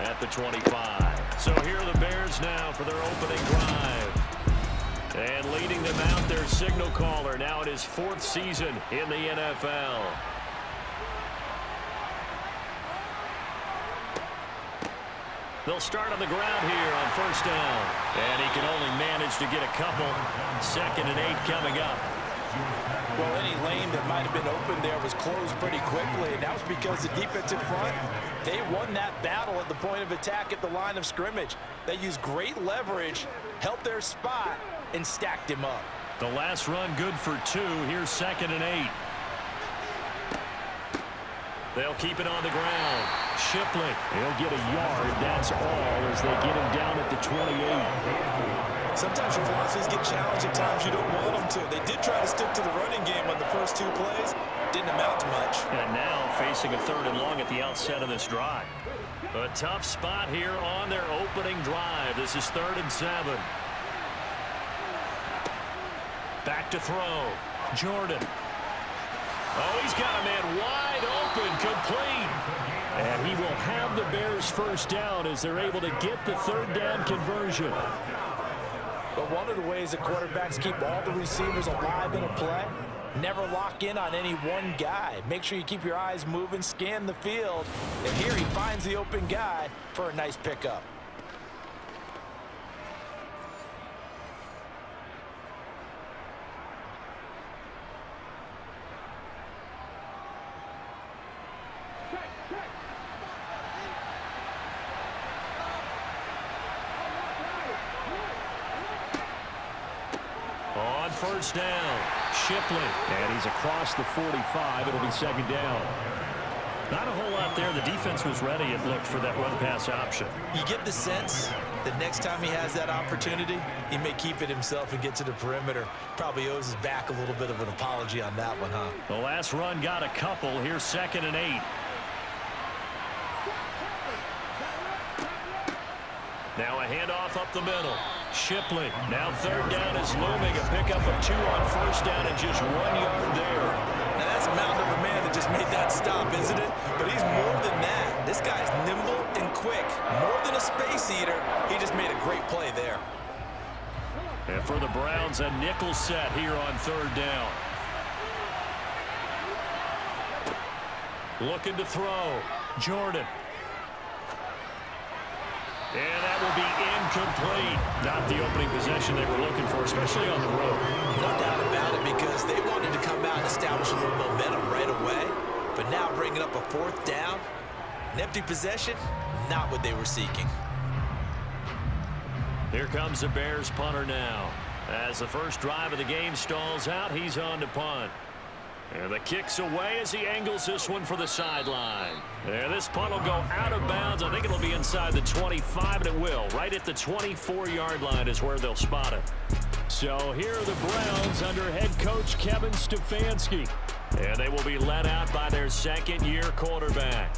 at the 25. So here are the Bears now for their opening drive. And leading them out, their signal caller, now in his 4th season in the NFL. They'll start on the ground here on 1st down. And he can only manage to get a couple. 2nd and 8 coming up. Well, any lane that might have been open there was closed pretty quickly, and that was because the defensive front, they won that battle at the point of attack at the line of scrimmage. They used great leverage, held their spot, and stacked him up. The last run good for 2. Here's 2nd and 8. They'll keep it on the ground. Shipley, he'll get a yard. That's all as they get him down at the 28. Sometimes your velocities get challenged at times you don't want them to. They did try to stick to the running game on the first 2 plays. Didn't amount to much. And now facing a 3rd and long at the outset of this drive. A tough spot here on their opening drive. This is 3rd and 7. Back to throw. Jordan. Oh, he's got a man wide open, complete. And he will have the Bears' 1st down as they're able to get the 3rd down conversion. But one of the ways that quarterbacks keep all the receivers alive in a play, never lock in on any one guy. Make sure you keep your eyes moving, scan the field. And here he finds the open guy for a nice pickup. On 1st down, Shipley. And he's across the 45. It'll be 2nd down. Not a whole lot there. The defense was ready, it looked, for that run-pass option. You get the sense that next time he has that opportunity, he may keep it himself and get to the perimeter. Probably owes his back a little bit of an apology on that one, huh? The last run got a couple. Here's 2nd and 8. Now a handoff up the middle. Shipley. Now 3rd down is looming. A pickup of 2 on 1st down and just 1 yard there. Now that's a mountain of a man that just made that stop, isn't it? But he's more than that. This guy's nimble and quick. More than a space eater. He just made a great play there. And for the Browns, a nickel set here on 3rd down. Looking to throw. Jordan. And that will be incomplete. Not the opening possession they were looking for, especially on the road. No doubt about it, because they wanted to come out and establish a little momentum right away. But now bringing up a 4th down, an empty possession, not what they were seeking. Here comes the Bears punter now. As the first drive of the game stalls out, he's on to punt. And the kick's away as he angles this one for the sideline. And this punt will go out of bounds. I think it'll be inside the 25, and it will. Right at the 24-yard line is where they'll spot it. So here are the Browns under head coach Kevin Stefanski. And they will be led out by their 2nd-year quarterback.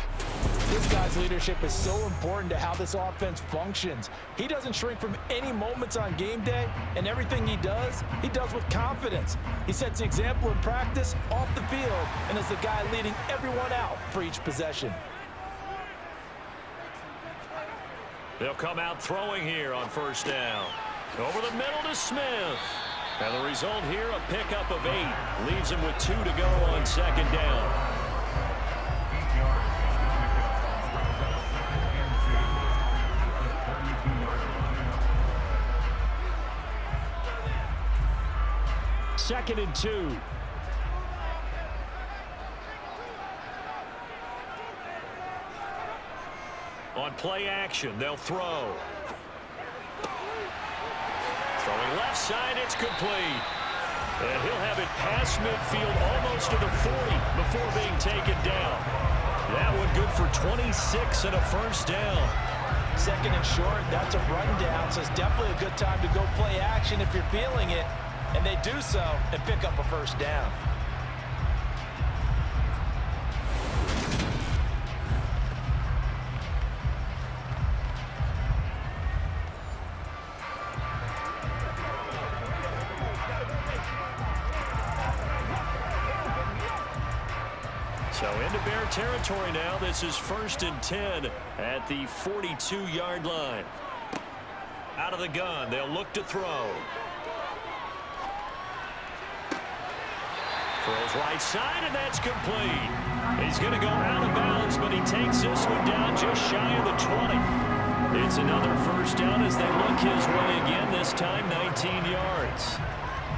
This guy's leadership is so important to how this offense functions. He doesn't shrink from any moments on game day, and everything he does with confidence. He sets the example in practice, off the field, and is the guy leading everyone out for each possession. They'll come out throwing here on 1st down. Over the middle to Smith. And the result here, a pickup of 8. Leaves him with 2 to go on 2nd down. Second and 2. On play action, they'll throw. Throwing left side, it's complete. And he'll have it past midfield almost to the 40 before being taken down. That one good for 26 and a 1st down. 2nd and short, that's a rundown, so it's definitely a good time to go play action if you're feeling it. And they do so and pick up a 1st down. So into Bear territory now. This is 1st and 10 at the 42-yard line. Out of the gun, they'll look to throw. Throws right side, and that's complete. He's going to go out of bounds, but he takes this one down just shy of the 20. It's another first down as they look his way again, this time 19 yards.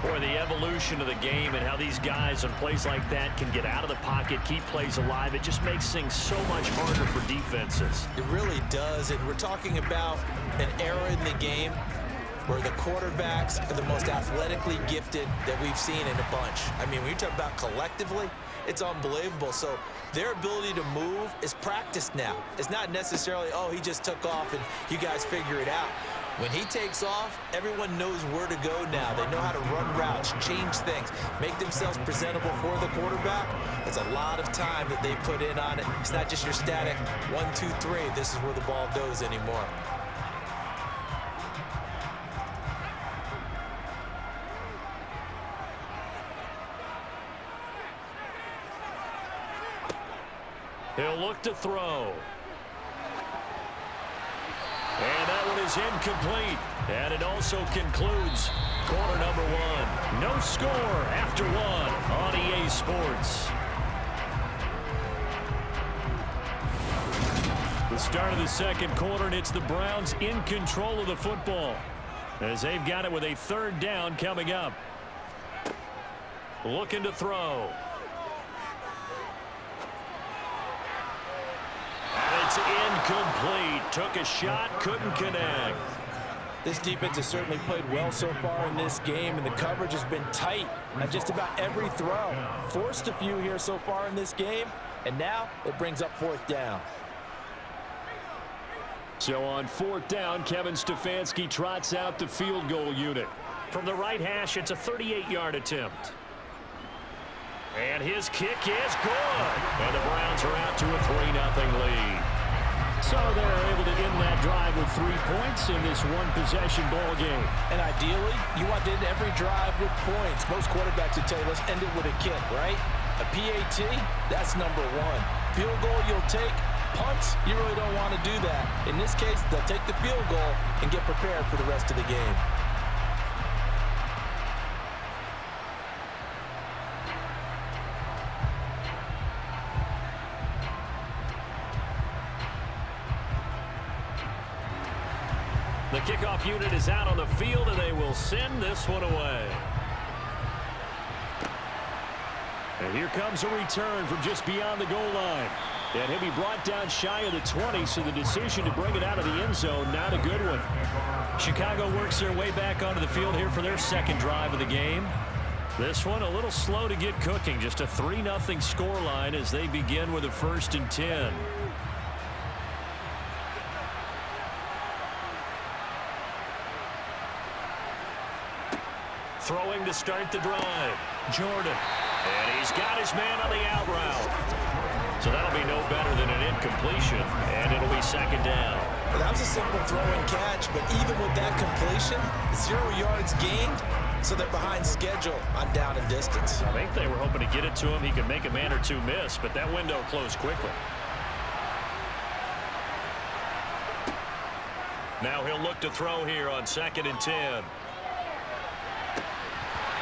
Boy, the evolution of the game and how these guys on plays like that can get out of the pocket, keep plays alive, it just makes things so much harder for defenses. It really does, and we're talking about an era in the game where the quarterbacks are the most athletically gifted that we've seen in a bunch. I mean, when you talk about collectively, it's unbelievable. So their ability to move is practiced now. It's not necessarily, oh, he just took off and you guys figure it out. When he takes off, everyone knows where to go now. They know how to run routes, change things, make themselves presentable for the quarterback. That's a lot of time that they put in on it. It's not just your static 1, 2, 3. This is where the ball goes anymore. He'll look to throw. And that one is incomplete. And it also concludes quarter number 1. No score after 1 on EA Sports. The start of the second quarter, and it's the Browns in control of the football as they've got it with a 3rd down coming up. Looking to throw. It's incomplete. Took a shot, couldn't connect. This defense has certainly played well so far in this game, and the coverage has been tight on just about every throw. Forced a few here so far in this game, and now it brings up 4th down. So on 4th down, Kevin Stefanski trots out the field goal unit. From the right hash, it's a 38-yard attempt. And his kick is good. And the Browns are out to a 3-0 lead. So they're able to end that drive with 3 points in this one-possession ball game. And ideally, you want to end every drive with points. Most quarterbacks would tell you, let's end it with a kick, right? A PAT, that's number 1. Field goal you'll take. Punts, you really don't want to do that. In this case, they'll take the field goal and get prepared for the rest of the game. The kickoff unit is out on the field, and they will send this one away. And here comes a return from just beyond the goal line. And he'll be brought down shy of the 20, so the decision to bring it out of the end zone, not a good one. Chicago works their way back onto the field here for their 2nd drive of the game. This one a little slow to get cooking. Just a 3-0 scoreline as they begin with a 1st and 10. Throwing to start the drive. Jordan. And he's got his man on the out route. So that'll be no better than an incompletion. And it'll be 2nd down. Well, that was a simple throw and catch, but even with that completion, 0 yards gained, so they're behind schedule on down and distance. I think they were hoping to get it to him. He could make a man or two miss, but that window closed quickly. Now he'll look to throw here on 2nd and 10.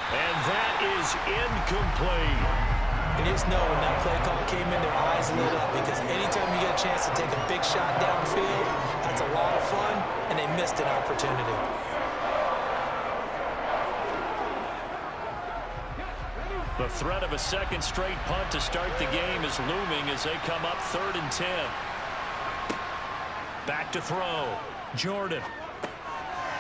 And that is incomplete. You just know when that play call came in, their eyes lit up, because anytime you get a chance to take a big shot downfield, that's a lot of fun, and they missed an opportunity. The threat of a 2nd straight punt to start the game is looming as they come up 3rd and 10. Back to throw. Jordan.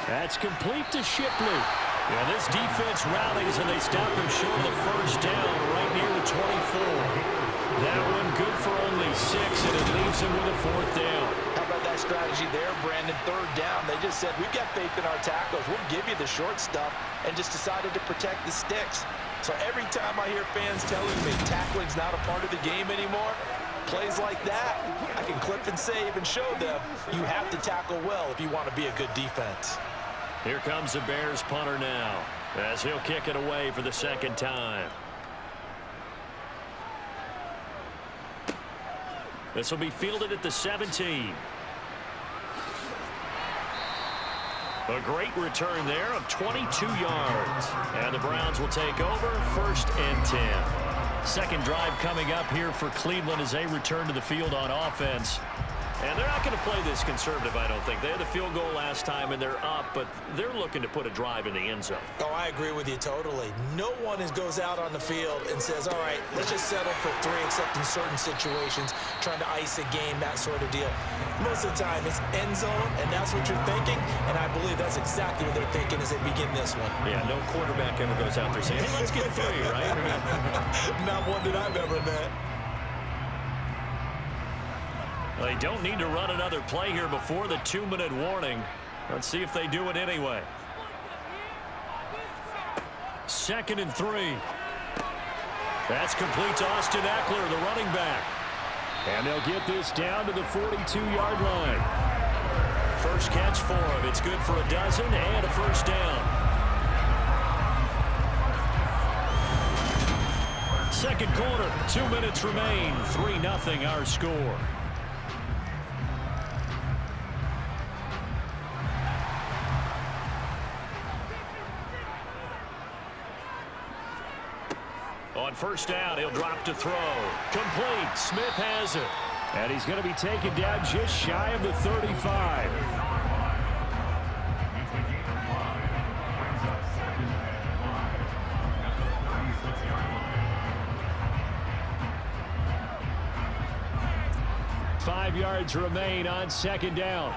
That's complete to Shipley. Yeah, this defense rallies, and they stop him short of the 1st down right near the 24. That one good for only 6, and it leaves him with a 4th down. How about that strategy there, Brandon? 3rd down. They just said, we've got faith in our tackles. We'll give you the short stuff, and just decided to protect the sticks. So every time I hear fans telling me tackling's not a part of the game anymore, plays like that, I can clip and save and show them you have to tackle well if you want to be a good defense. Here comes the Bears punter now as he'll kick it away for the 2nd time. This will be fielded at the 17. A great return there of 22 yards. And the Browns will take over, 1st and 10. Second drive coming up here for Cleveland as they return to the field on offense. And they're not going to play this conservative, I don't think. They had the field goal last time, and they're up, but they're looking to put a drive in the end zone. Oh, I agree with you totally. No one goes out on the field and says, all right, let's just settle for 3, except in certain situations, trying to ice a game, that sort of deal. Most of the time, it's end zone, and that's what you're thinking, and I believe that's exactly what they're thinking as they begin this one. Yeah, no quarterback ever goes out there saying, hey, let's get 3, right? Not one that I've ever met. They don't need to run another play here before the 2-minute warning. Let's see if they do it anyway. 2nd and 3. That's complete to Austin Eckler, the running back. And they'll get this down to the 42-yard line. First catch for him. It's good for a dozen and a first down. Second quarter, 2 minutes remain. 3-0 our score. On first down, he'll drop to throw. Complete. Smith has it. And he's going to be taken down just shy of the 35. Five yards remain on second down.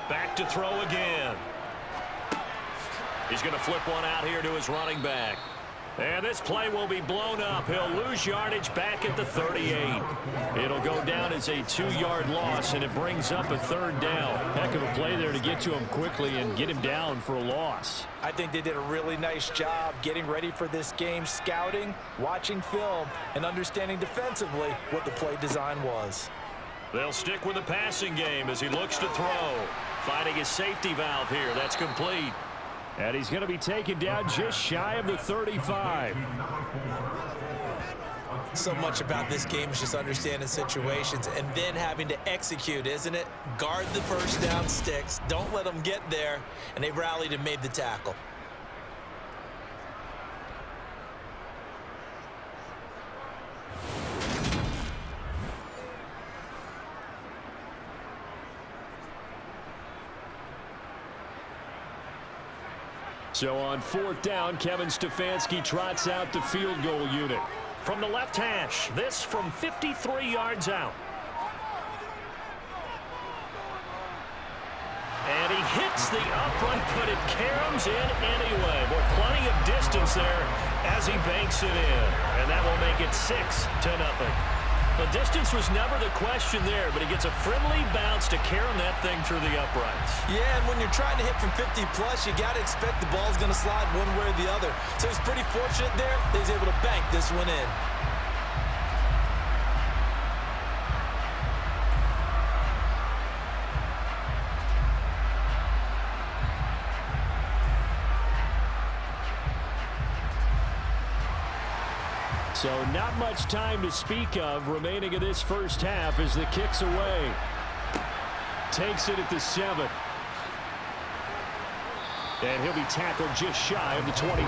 Back to throw again. He's going to flip one out here to his running back. And this play will be blown up. He'll lose yardage back at the 38. It'll go down as a 2-yard loss, and it brings up a 3rd down. Heck of a play there to get to him quickly and get him down for a loss. I think they did a really nice job getting ready for this game, scouting, watching film, and understanding defensively what the play design was. They'll stick with the passing game as he looks to throw. Finding his safety valve here. That's complete. And he's going to be taken down just shy of the 35. So much about this game is just understanding situations and then having to execute, isn't it? Guard the first down sticks. Don't let them get there. And they rallied and made the tackle. So on 4th down, Kevin Stefanski trots out the field goal unit. From the left hash, this from 53 yards out. And he hits the upright, but it caroms in anyway. Well, plenty of distance there as he banks it in. And that will make it 6-0. The distance was never the question there, but he gets a friendly bounce to carom that thing through the uprights. Yeah, and when you're trying to hit from 50-plus, you got to expect the ball's going to slide one way or the other. So he's pretty fortunate there that he's able to bank this one in. So not much time to speak of remaining in this first half as the kick's away. Takes it at the 7. And he'll be tackled just shy of the 25.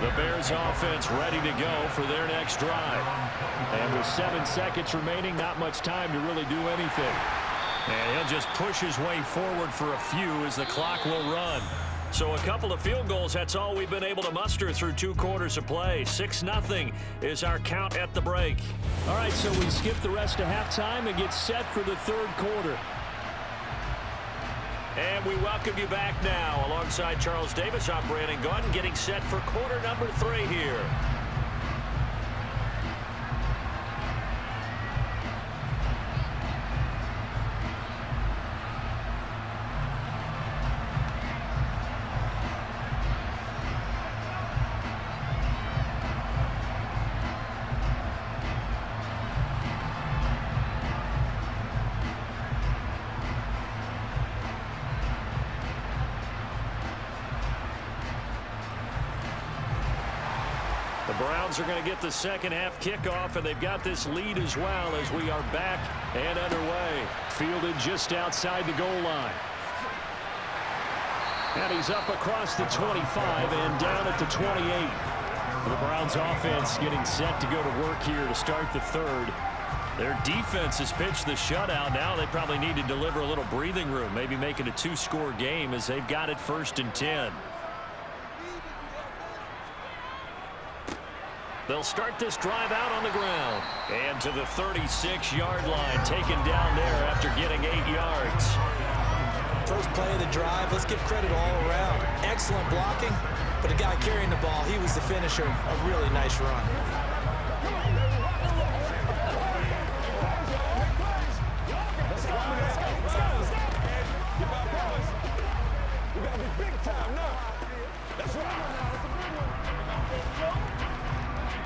The Bears offense ready to go for their next drive. And with 7 seconds remaining, not much time to really do anything. And he'll just push his way forward for a few as the clock will run. So a couple of field goals, that's all we've been able to muster through 2 quarters of play. 6-0 is our count at the break. All right, so we skip the rest of halftime and get set for the 3rd quarter. And we welcome you back now. Alongside Charles Davis, I'm Brandon Gunn, getting set for quarter number 3 here. Browns are going to get the second half kickoff, and they've got this lead as well as we are back and underway. Fielded just outside the goal line. And he's up across the 25 and down at the 28. The Browns offense getting set to go to work here to start the third. Their defense has pitched the shutout. Now they probably need to deliver a little breathing room, maybe make it a two-score game as they've got it 1st and 10. They'll start this drive out on the ground. And to the 36-yard line, taken down there after getting 8 yards. First play of the drive, let's give credit all around. Excellent blocking, but the guy carrying the ball, he was the finisher. A really nice run.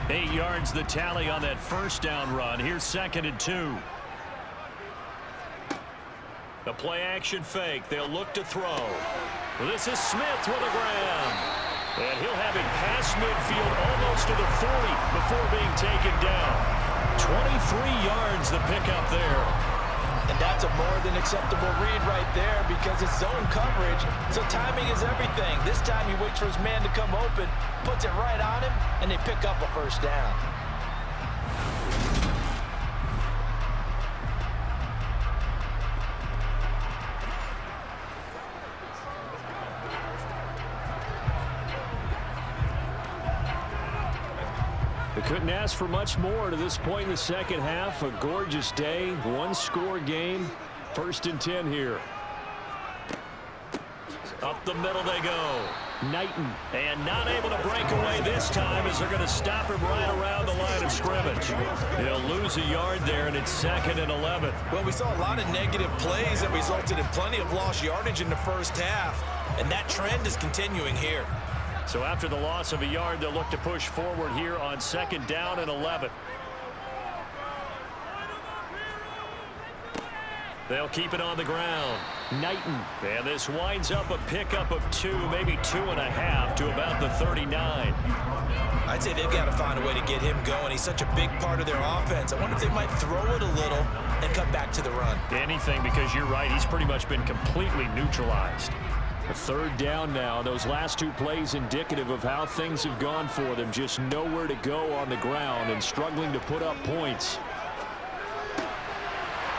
Eight yards the tally on that first down run. Here's 2nd and 2. The play action fake. They'll look to throw. This is Smith with a grab. And he'll have it past midfield almost to the 40 before being taken down. 23 yards the pickup there. And that's a more than acceptable read right there because it's zone coverage, so timing is everything. This time he waits for his man to come open, puts it right on him, and they pick up a first down. They couldn't ask for much more to this point in the second half. A gorgeous day, one-score game. 1st and 10 here. Up the middle they go. Knighton. And not able to break away this time as they're going to stop him right around the line of scrimmage. He'll lose a yard there, and it's 2nd and 11. Well, we saw a lot of negative plays that resulted in plenty of lost yardage in the first half, and that trend is continuing here. So after the loss of a yard, they'll look to push forward here on 2nd down and 11. They'll keep it on the ground. Knighton. And this winds up a pickup of 2, maybe 2.5 to about the 39. I'd say they've got to find a way to get him going. He's such a big part of their offense. I wonder if they might throw it a little and come back to the run. Anything, because you're right. He's pretty much been completely neutralized. A 3rd down now. Those last 2 plays indicative of how things have gone for them. Just nowhere to go on the ground and struggling to put up points.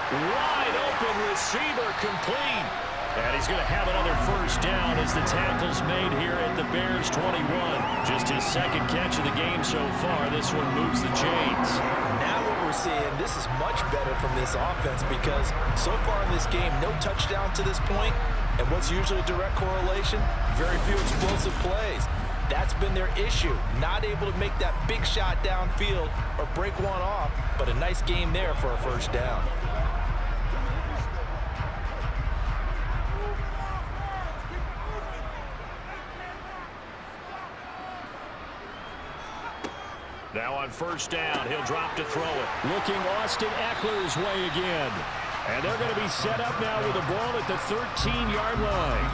Wide open receiver complete. And he's going to have another first down as the tackle's made here at the Bears 21. Just his 2nd catch of the game so far. This one moves the chains. Now what we're seeing, this is much better from this offense because so far in this game, no touchdown to this point. And what's usually a direct correlation? Very few explosive plays. That's been their issue. Not able to make that big shot downfield or break one off, but a nice game there for a first down. Now on first down, he'll drop to throw it. Looking Austin Eckler's way again. And they're going to be set up now with the ball at the 13-yard line.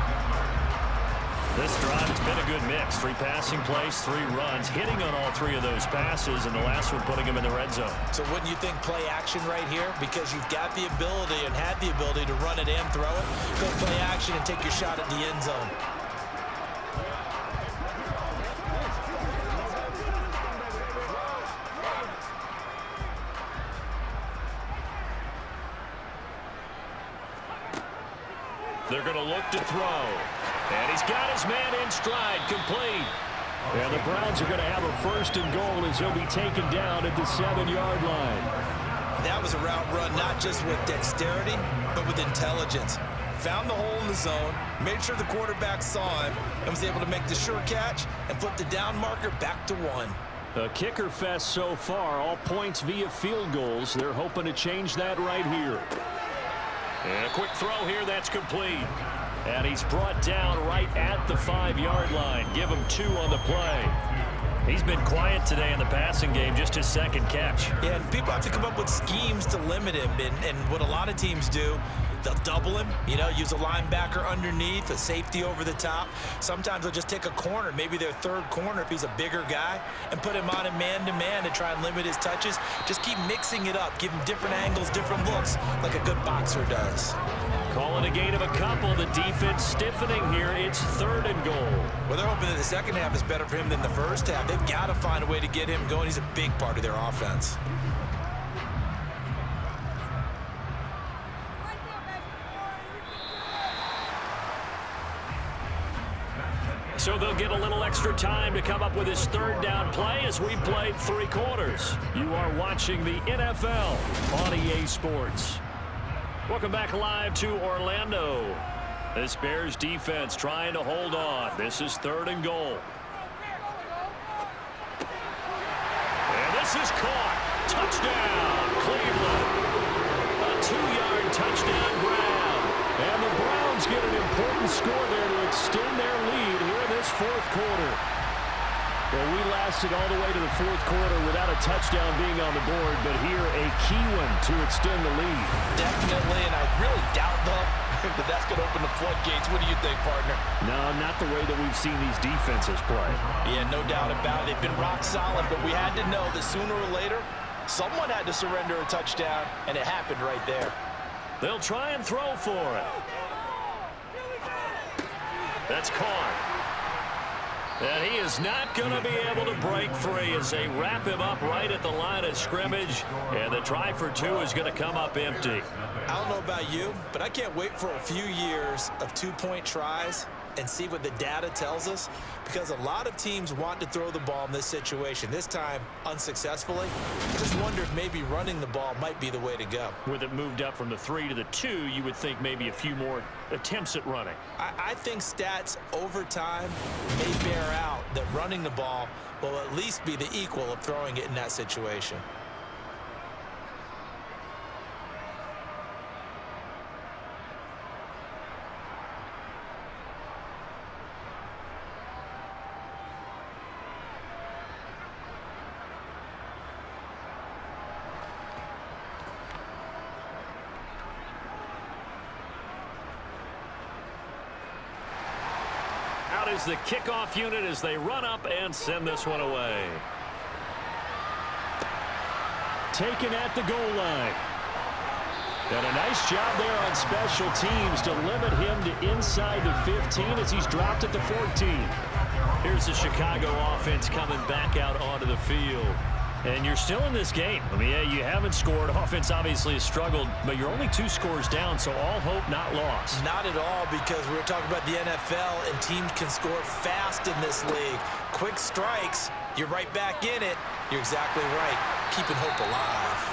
This drive has been a good mix. 3 passing plays, 3 runs, hitting on all 3 of those passes, and the last one putting him in the red zone. So wouldn't you think play action right here? Because you've got the ability and had the ability to run it and throw it. Go play action and take your shot at the end zone. They're going to look to throw. And he's got his man in stride, complete. And the Browns are going to have a 1st and goal as he'll be taken down at the 7-yard line. That was a route run not just with dexterity, but with intelligence. Found the hole in the zone, made sure the quarterback saw him, and was able to make the sure catch and put the down marker back to 1. A kicker fest so far, all points via field goals. They're hoping to change that right here. And a quick throw here, that's complete. And he's brought down right at the 5-yard line. Give him 2 on the play. He's been quiet today in the passing game, just his 2nd catch. Yeah, and people have to come up with schemes to limit him. And what a lot of teams do, They'll double him, use a linebacker underneath, a safety over the top. Sometimes they'll just take a corner, maybe their third corner if he's a bigger guy, and put him on a man-to-man to try and limit his touches. Just keep mixing it up, give him different angles, different looks, like a good boxer does. Calling a gain of a couple. The defense stiffening here. It's 3rd and goal. Well, they're hoping that the second half is better for him than the first half. They've got to find a way to get him going. He's a big part of their offense. So they'll get a little extra time to come up with his 3rd down play as we played 3 quarters. You are watching the NFL on EA Sports. Welcome back live to Orlando. This Bears defense trying to hold on. This is 3rd and goal. And this is caught. Touchdown, Cleveland. A 2-yard touchdown grab. And the Browns get an important score there to extend their lead here in this 4th quarter. Well, we lasted all the way to the 4th quarter without a touchdown being on the board, but here a key one to extend the lead. Definitely, and I really doubt, though, that that's going to open the floodgates. What do you think, partner? No, not the way that we've seen these defenses play. Yeah, no doubt about it. They've been rock solid, but we had to know that sooner or later, someone had to surrender a touchdown, and it happened right there. They'll try and throw for it. That's caught. And he is not going to be able to break free as they wrap him up right at the line of scrimmage. And the try for 2 is going to come up empty. I don't know about you, but I can't wait for a few years of 2-point tries and see what the data tells us, because a lot of teams want to throw the ball in this situation. This time, unsuccessfully. Just wonder if maybe running the ball might be the way to go. With it moved up from the 3 to the 2, you would think maybe a few more attempts at running. I think stats over time may bear out that running the ball will at least be the equal of throwing it in that situation. Is the kickoff unit as they run up and send this one away. Taken at the goal line. And a nice job there on special teams to limit him to inside the 15 as he's dropped at the 14. Here's the Chicago offense coming back out onto the field. And you're still in this game. I mean, yeah, you haven't scored. Offense obviously has struggled, but you're only 2 scores down, so all hope not lost. Not at all, because we're talking about the NFL, and teams can score fast in this league. Quick strikes, you're right back in it. You're exactly right. Keeping hope alive.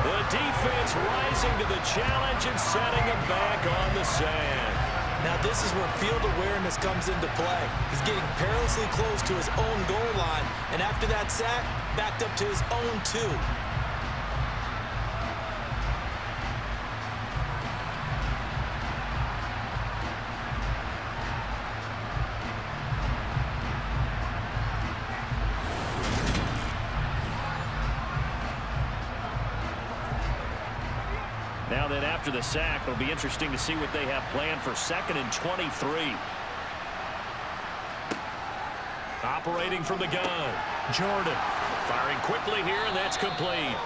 The defense rising to the challenge and setting him back on the sand. Now this is where field awareness comes into play. He's getting perilously close to his own goal line, and after that sack, backed up to his own 2. Now then, after the sack, it'll be interesting to see what they have planned for 2nd and 23. Operating from the gun. Jordan firing quickly here, and that's complete.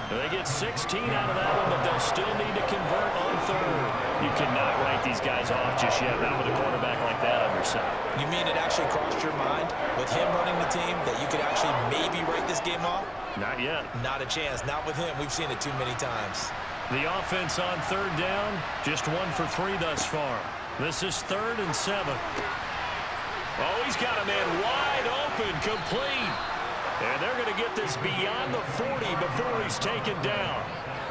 They get 16 out of that one, but they'll still need to convert on 3rd. You cannot write these guys off just yet, not with a quarterback like that on your side. You mean it actually crossed your mind with him running the team that you could actually maybe write this game off? Not yet. Not a chance. Not with him. We've seen it too many times. The offense on 3rd down, just 1 for 3 thus far. This is 3rd and 7. Oh, he's got a man wide open, complete. And they're going to get this beyond the 40 before he's taken down.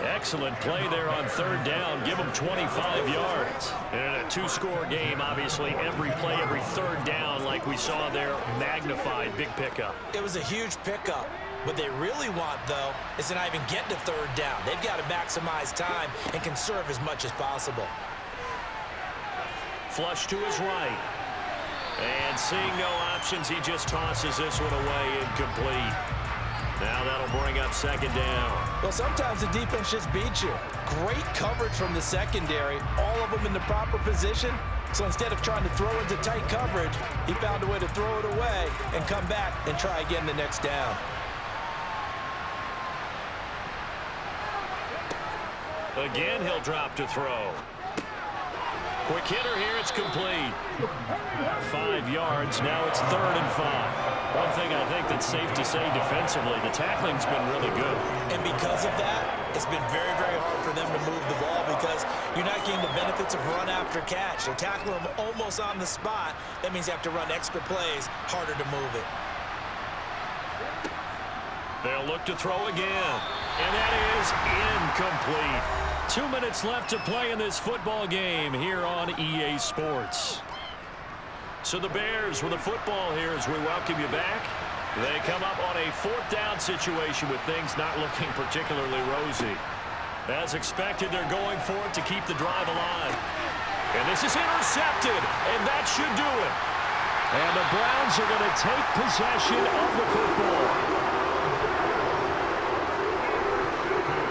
Excellent play there on 3rd down. Give him 25 yards. And in a 2-score game, obviously, every play, every 3rd down, like we saw there, magnified, big pickup. It was a huge pickup. What they really want, though, is to not even get to 3rd down. They've got to maximize time and conserve as much as possible. Flush to his right. And seeing no options, he just tosses this one away incomplete. Now that'll bring up second down. Well, sometimes the defense just beats you. Great coverage from the secondary, all of them in the proper position. So instead of trying to throw into tight coverage, he found a way to throw it away and come back and try again the next down. Again, he'll drop to throw. Quick hitter here, it's complete. 5 yards, now it's 3rd and 5. One thing I think that's safe to say defensively, the tackling's been really good. And because of that, it's been very, very hard for them to move the ball because you're not getting the benefits of run after catch. They're tackling them almost on the spot. That means you have to run extra plays, harder to move it. They'll look to throw again. And that is incomplete. 2 minutes left to play in this football game here on EA Sports. So the Bears with a football here as we welcome you back. They come up on a 4th down situation with things not looking particularly rosy. As expected, they're going for it to keep the drive alive. And this is intercepted, and that should do it. And the Browns are going to take possession of the football.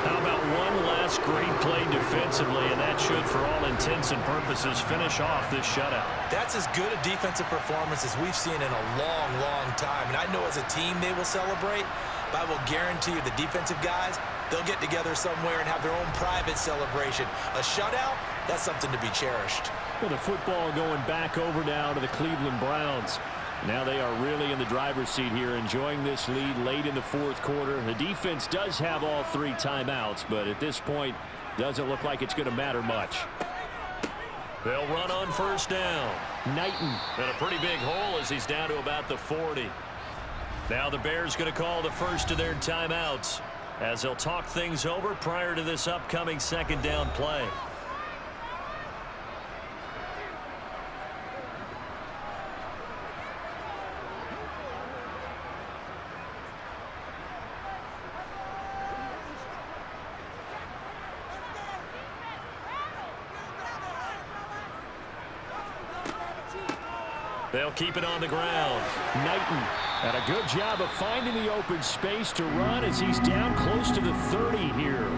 How about one last great play defensively, and that should, for all intents and purposes, finish off this shutout. That's as good a defensive performance as we've seen in a long, long time. And I know as a team they will celebrate, but I will guarantee you the defensive guys, they'll get together somewhere and have their own private celebration. A shutout, that's something to be cherished. Well, the football going back over now to the Cleveland Browns. Now they are really in the driver's seat here, enjoying this lead late in the 4th quarter. The defense does have all 3 timeouts, but at this point, doesn't look like it's going to matter much. They'll run on 1st down. Knighton in a pretty big hole as he's down to about the 40. Now the Bears going to call the first of their timeouts as they'll talk things over prior to this upcoming 2nd down play. They'll keep it on the ground. Knighton had a good job of finding the open space to run as he's down close to the 30 here.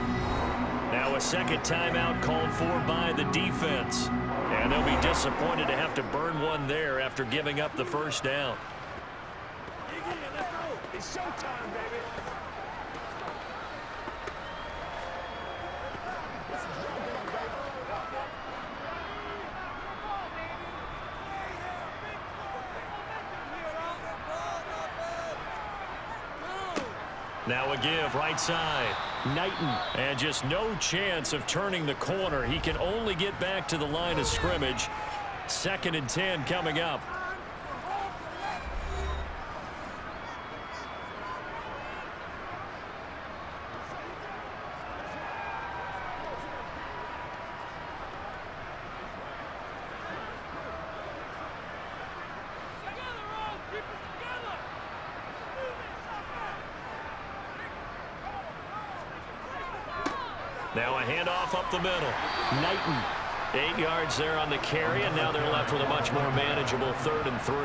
Now a 2nd timeout called for by the defense. And they'll be disappointed to have to burn one there after giving up the 1st down. Let's go. It's showtime, baby. Now a give right side. Knighton, and just no chance of turning the corner. He can only get back to the line of scrimmage. 2nd and 10 coming up. Now a handoff up the middle. Knighton, 8 yards there on the carry, and now they're left with a much more manageable 3rd and 3.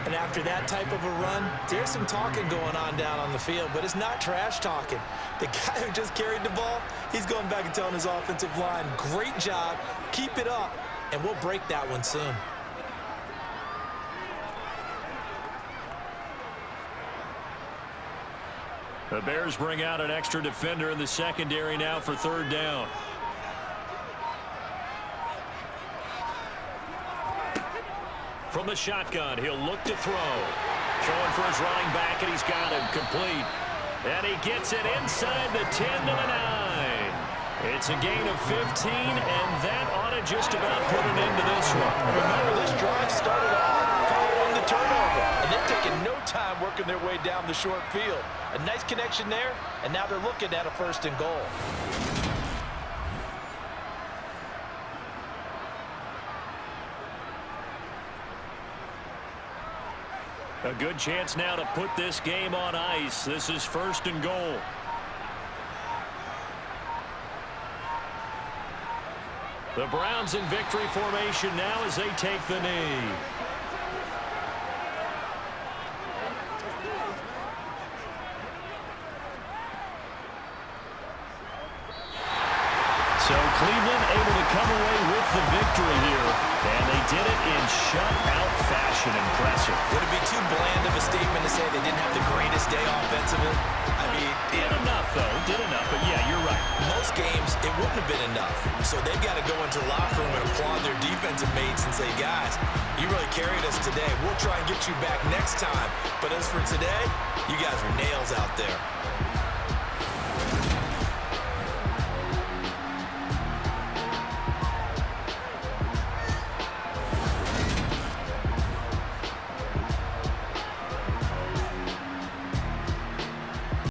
And after that type of a run, there's some talking going on down on the field, but it's not trash talking. The guy who just carried the ball, he's going back and telling his offensive line, great job, keep it up, and we'll break that one soon. The Bears bring out an extra defender in the secondary now for 3rd down. From the shotgun, he'll look to throw. Throwing for his running back, and he's got him complete. And he gets it inside the 10 to the 9. It's a gain of 15, and that ought to just about put an end to this one. Remember, this drive started off following the turnover, and they've taken no time working their way down the short field. A nice connection there, and now they're looking at a 1st and goal. A good chance now to put this game on ice. This is 1st and goal. The Browns in victory formation now as they take the knee. Cleveland able to come away with the victory here, and they did it in shutout fashion. Impressive. Would it be too bland of a statement to say they didn't have the greatest day offensively? I mean, did enough, though. Did enough, but yeah, you're right. Most games, it wouldn't have been enough. So they've got to go into the locker room and applaud their defensive mates and say, guys, you really carried us today. We'll try and get you back next time. But as for today, you guys were nails out there.